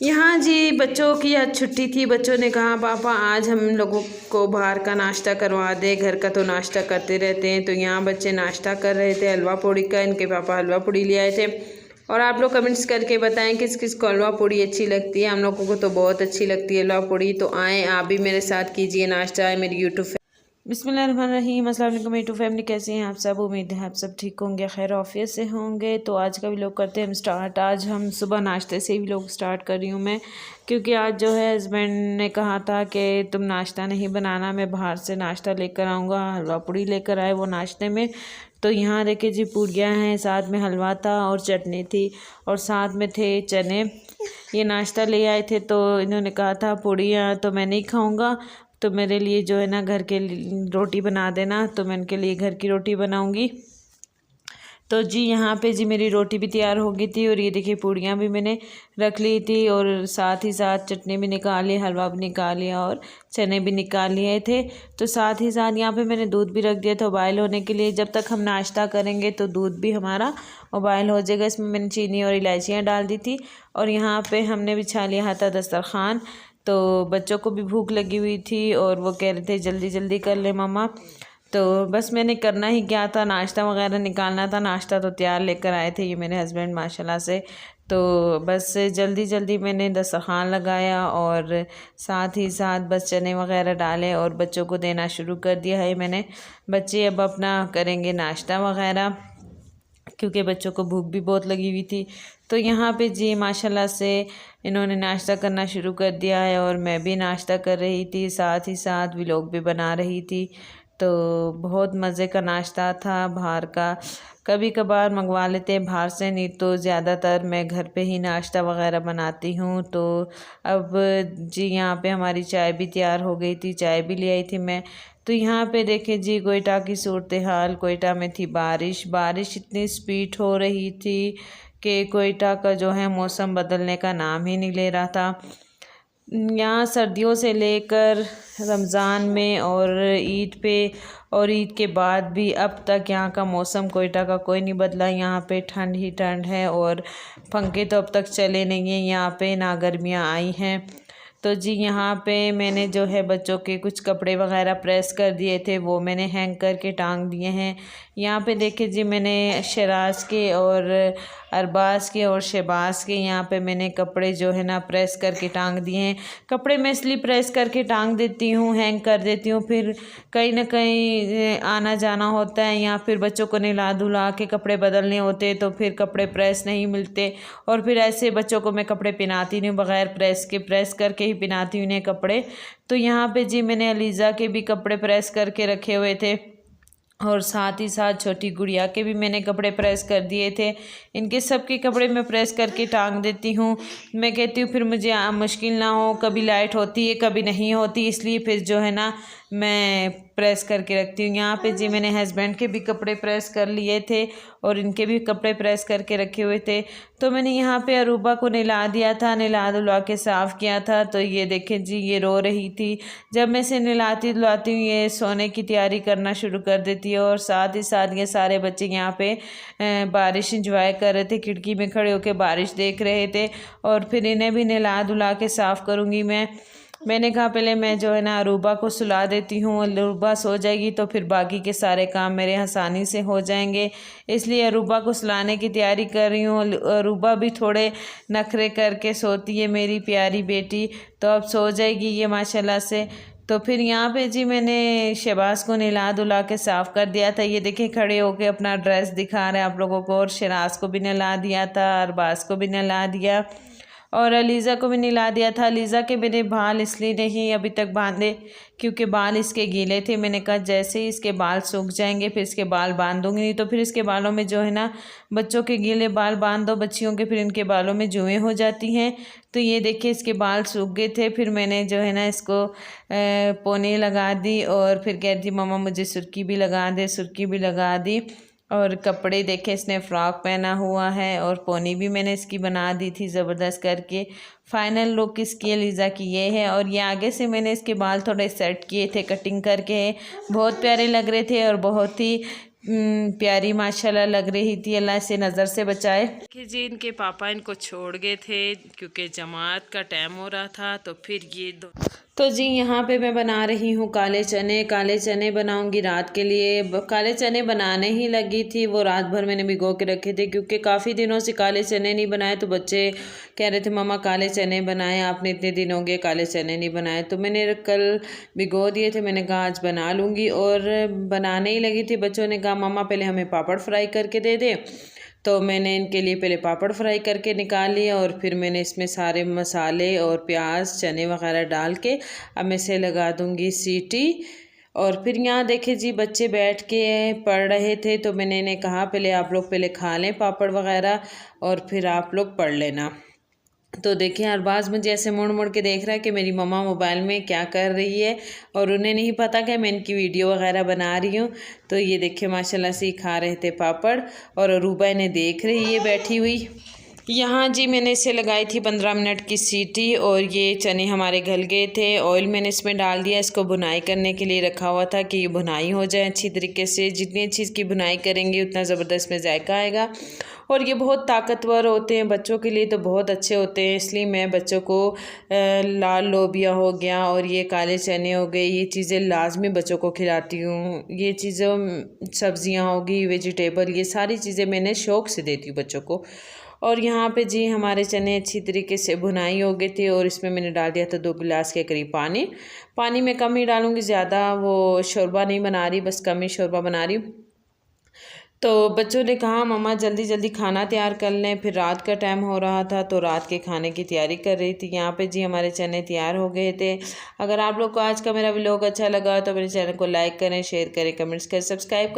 यहाँ जी बच्चों की आज छुट्टी थी। बच्चों ने कहा पापा आज हम लोगों को बाहर का नाश्ता करवा दे, घर का तो नाश्ता करते रहते हैं। तो यहाँ बच्चे नाश्ता कर रहे थे हलवा पूड़ी का। इनके पापा हलवा पूड़ी ले आए थे। और आप लोग कमेंट्स करके बताएं किस किस को हलवा पूड़ी अच्छी लगती है। हम लोगों को तो बहुत अच्छी लगती है हलवा पूड़ी। तो आएँ आप भी मेरे साथ कीजिए नाश्ता। है मेरी यूट्यूब बिस्मिल्लाहिर्रहमानिर्रहीम। अस्सलाम वालेकुम यूट्यूब फैमिली, कैसे हैं आप सब? उम्मीद है आप सब ठीक होंगे, खैर ऑफियत से होंगे। तो आज का व्लॉग करते हैं हम स्टार्ट। आज हम सुबह नाश्ते से ही व्लॉग स्टार्ट कर रही हूँ मैं, क्योंकि आज जो है हस्बैंड ने कहा था कि तुम नाश्ता नहीं बनाना, मैं बाहर से नाश्ता लेकर आऊँगा। हलवा पूड़ी लेकर आए वो नाश्ते में। तो यहाँ देखिए जी पूड़ियाँ हैं, साथ में हलवा था और चटनी थी और साथ में थे चने। ये नाश्ता ले आए थे। तो इन्होंने कहा था पूड़ियाँ तो मैं नहीं खाऊँगा, तो मेरे लिए जो है ना घर के रोटी बना देना। तो मैं उनके लिए घर की रोटी बनाऊंगी। तो जी यहाँ पे जी मेरी रोटी भी तैयार हो गई थी और ये देखिए पूड़ियाँ भी मैंने रख ली थी और साथ ही साथ चटनी भी निकाल ली, हलवा भी निकाल लिया और चने भी निकाल लिए थे। तो साथ ही साथ यहाँ पे मैंने दूध भी रख दिया था उबाइल होने के लिए। जब तक हम नाश्ता करेंगे तो दूध भी हमारा उबाइल हो जाएगा। इसमें मैंने चीनी और इलायचियाँ डाल दी थी और यहाँ पर हमने बिछा लिया था दस्तरखान। तो बच्चों को भी भूख लगी हुई थी और वो कह रहे थे जल्दी जल्दी कर ले मम्मा। तो बस मैंने करना ही क्या था, नाश्ता वगैरह निकालना था। नाश्ता तो तैयार लेकर आए थे ये मेरे हस्बैंड माशाल्लाह से। तो बस जल्दी जल्दी मैंने दस्तरखान लगाया और साथ ही साथ बस चने वगैरह डाले और बच्चों को देना शुरू कर दिया है मैंने। बच्चे अब अपना करेंगे नाश्ता वगैरह, क्योंकि बच्चों को भूख भी बहुत लगी हुई थी। तो यहाँ पे जी माशाल्लाह से इन्होंने नाश्ता करना शुरू कर दिया है और मैं भी नाश्ता कर रही थी, साथ ही साथ व्लॉग भी बना रही थी। तो बहुत मज़े का नाश्ता था बाहर का। कभी कभार मंगवा लेते हैं बाहर से, नहीं तो ज़्यादातर मैं घर पे ही नाश्ता वगैरह बनाती हूँ। तो अब जी यहाँ पे हमारी चाय भी तैयार हो गई थी, चाय भी ले आई थी मैं। तो यहाँ पे देखे जी कोयटा की सूरत हाल। कोयटा में थी बारिश इतनी स्पीड हो रही थी कि कोयटा का जो है मौसम बदलने का नाम ही नहीं ले रहा था। यहाँ सर्दियों से लेकर रमज़ान में और ईद पे और ईद के बाद भी अब तक यहाँ का मौसम कोयटा का कोई नहीं बदला। यहाँ पे ठंड ही ठंड है और पंखे तो अब तक चले नहीं हैं यहाँ पे, ना गर्मियाँ आई हैं। तो जी यहाँ पे मैंने जो है बच्चों के कुछ कपड़े वगैरह प्रेस कर दिए थे, वो मैंने हैंग करके टांग दिए हैं। यहाँ पे देखिए जी मैंने शराज के और अरबाज के और शहबाज के यहाँ पे मैंने कपड़े जो है ना प्रेस करके टांग दिए हैं। कपड़े मैं इसलिए प्रेस करके टांग देती हूँ, हैंग कर देती हूँ, फिर कहीं ना कहीं आना जाना होता है या फिर बच्चों को नहला धुला के कपड़े बदलने होते तो फिर कपड़े प्रेस नहीं मिलते। और फिर ऐसे बच्चों को मैं कपड़े पहनाती नहीं बगैर प्रेस के, प्रेस करके ही पहनाती हूँ इन्हें कपड़े। तो यहाँ पे जी मैंने अलीज़ा के भी कपड़े प्रेस करके रखे हुए थे और साथ ही साथ छोटी गुड़िया के भी मैंने कपड़े प्रेस कर दिए थे। इनके सब के कपड़े मैं प्रेस करके टांग देती हूँ। मैं कहती हूँ फिर मुझे मुश्किल ना हो, कभी लाइट होती है कभी नहीं होती, इसलिए फिर जो है ना मैं प्रेस करके रखती हूँ। यहाँ पे जी मैंने हस्बैंड के भी कपड़े प्रेस कर लिए थे और इनके भी कपड़े प्रेस करके रखे हुए थे। तो मैंने यहाँ पे अरूबा को नहला दिया था, नहला धुला के साफ़ किया था। तो ये देखें जी ये रो रही थी। जब मैं इसे नहलाती धुलाती हूँ ये सोने की तैयारी करना शुरू कर देती है। और साथ ही साथ ये सारे बच्चे यहाँ पे बारिश इंजॉय कर रहे थे, खिड़की में खड़े होकर बारिश देख रहे थे। और फिर इन्हें भी नहला धुला के साफ़ करूँगी मैंने कहा पहले मैं जो है ना अरूबा को सुला देती हूँ, अरूबा सो जाएगी तो फिर बाकी के सारे काम मेरे आसानी से हो जाएंगे, इसलिए अरूबा को सुलाने की तैयारी कर रही हूँ। अरूबा भी थोड़े नखरे करके सोती है मेरी प्यारी बेटी, तो अब सो जाएगी ये माशाल्लाह से। तो फिर यहाँ पे जी मैंने शहबाज को नहला धुला के साफ़ कर दिया था। ये देखिए खड़े होके अपना ड्रेस दिखा रहे हैं आप लोगों को। और शराज को भी नहला दिया था, अरबाज को भी नहला दिया और अलीज़ा को भी नहला दिया था। अलीज़ा के मैंने बाल इसलिए नहीं अभी तक बांधे क्योंकि बाल इसके गीले थे। मैंने कहा जैसे ही इसके बाल सूख जाएंगे फिर इसके बाल बांध दूँगी, नहीं तो फिर इसके बालों में जो है ना बच्चों के गीले बाल बांध दो बच्चियों के, फिर इनके बालों में जुएँ हो जाती हैं। तो ये देखिए इसके बाल सूख गए थे, फिर मैंने जो है ना इसको पोनी लगा दी और फिर कह रही थी मम्मा मुझे सुर्खी भी लगा दे, सुर्खी भी लगा दी। और कपड़े देखे इसने फ़्रॉक पहना हुआ है और पोनी भी मैंने इसकी बना दी थी ज़बरदस्त करके। फ़ाइनल लुक इसकी अलीज़ा की ये है। और ये आगे से मैंने इसके बाल थोड़े सेट किए थे कटिंग करके, बहुत प्यारे लग रहे थे और बहुत ही प्यारी माशाल्लाह लग रही थी। अल्लाह इसे नज़र से बचाए। कि जी इनके पापा इनको छोड़ गए थे क्योंकि जमात का टाइम हो रहा था, तो फिर ये तो जी यहाँ पे मैं बना रही हूँ काले चने। काले चने बनाऊँगी रात के लिए। काले चने बनाने ही लगी थी, वो रात भर मैंने भिगो के रखे थे क्योंकि काफ़ी दिनों से काले चने नहीं बनाए। तो बच्चे कह रहे थे मम्मा काले चने बनाए, आपने इतने दिन हो गए काले चने नहीं बनाए। तो मैंने कल भिगो दिए थे, मैंने कहा आज बना लूँगी। और बनाने ही लगी थी, बच्चों ने कहा मम्मा पहले हमें पापड़ फ्राई करके दे दे। तो मैंने इनके लिए पहले पापड़ फ्राई करके निकाल लिया और फिर मैंने इसमें सारे मसाले और प्याज चने वगैरह डाल के अब मैं इसे लगा दूंगी सीटी। और फिर यहाँ देखे जी बच्चे बैठ के पढ़ रहे थे, तो मैंने इन्हें कहा पहले आप लोग पहले खा लें पापड़ वगैरह और फिर आप लोग पढ़ लेना। तो देखिए अरबाज मुझे ऐसे मुड़ मुड़ के देख रहा है कि मेरी मम्मा मोबाइल में क्या कर रही है, और उन्हें नहीं पता कि मैं इनकी वीडियो वगैरह बना रही हूँ। तो ये देखिए माशाल्लाह से खा रहे थे पापड़ और अरूबा इन्हें देख रही है बैठी हुई। यहाँ जी मैंने इसे लगाई थी 15 मिनट की सीटी और ये चने हमारे गल गए थे। ऑयल मैंने इसमें डाल दिया, इसको भुनाई करने के लिए रखा हुआ था कि ये भुनाई हो जाए अच्छी तरीके से। जितनी अच्छी इसकी भुनाई करेंगे उतना ज़बरदस्त में जायका आएगा। और ये बहुत ताकतवर होते हैं, बच्चों के लिए तो बहुत अच्छे होते हैं, इसलिए मैं बच्चों को लाल लोबिया हो गया और ये काले चने हो गए, ये चीज़ें लाजमी बच्चों को खिलाती हूँ। ये चीज़ें सब्जियाँ होगी वेजिटेबल, ये सारी चीज़ें मैंने शौक़ से देती हूँ बच्चों को। और यहाँ पे जी हमारे चने अच्छी तरीके से भुनाई हो गए थे और इसमें मैंने डाल दिया था 2 गिलास के करीब पानी। पानी मैं कम ही डालूँगी, ज़्यादा वो शोरबा नहीं बना रही, बस कम ही शोरबा बना रही हूँ। तो बच्चों ने कहा मम्मा जल्दी जल्दी खाना तैयार कर लें, फिर रात का टाइम हो रहा था तो रात के खाने की तैयारी कर रही थी। यहाँ पे जी हमारे चने तैयार हो गए थे। अगर आप लोग को आज का मेरा व्लॉग अच्छा लगा तो मेरे चैनल को लाइक करें, शेयर करें, कमेंट्स करें, सब्सक्राइब करें।